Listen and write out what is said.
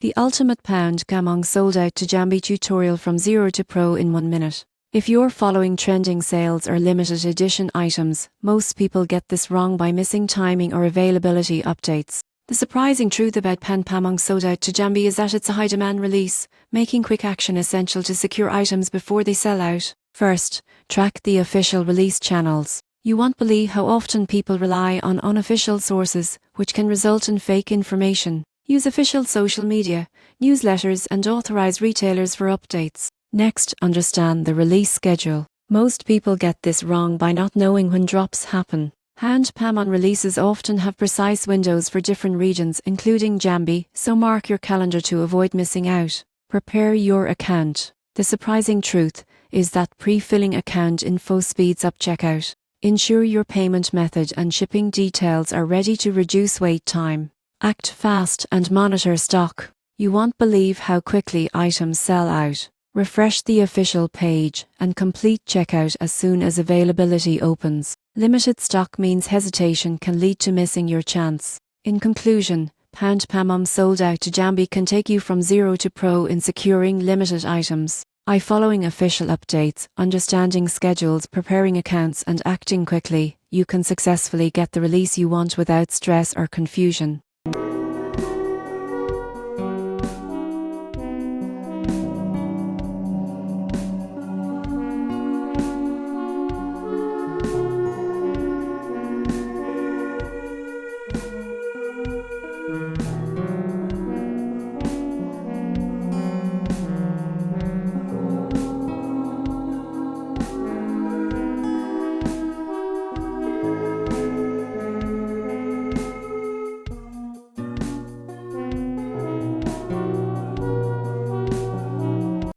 The ultimate PAMONG sold out to JAMBI tutorial from 0 to Pro in 1 minute. If you're following trending sales or limited edition items, most people get this wrong by missing timing or availability updates. The surprising truth about PAMONG sold out to JAMBI is that it's a high demand release, making quick action essential to secure items before they sell out. First, track the official release channels. You won't believe how often people rely on unofficial sources, which can result in fake information. Use official social media, newsletters, and authorized retailers for updates. Next, understand the release schedule. Most people get this wrong by not knowing when drops happen. Hand PAMONG releases often have precise windows for different regions, including JAMBI, so mark your calendar to avoid missing out. Prepare your account. The surprising truth is that pre-filling account info speeds up checkout. Ensure your payment method and shipping details are ready to reduce wait time. Act fast and monitor stock. You won't believe how quickly items sell out. Refresh the official page and complete checkout as soon as availability opens. Limited stock means hesitation can lead to missing your chance. In conclusion, PAMONG sold out to JAMBI can take you from 0 to Pro in securing limited items. By following official updates, understanding schedules, preparing accounts, and acting quickly, you can successfully get the release you want without stress or confusion.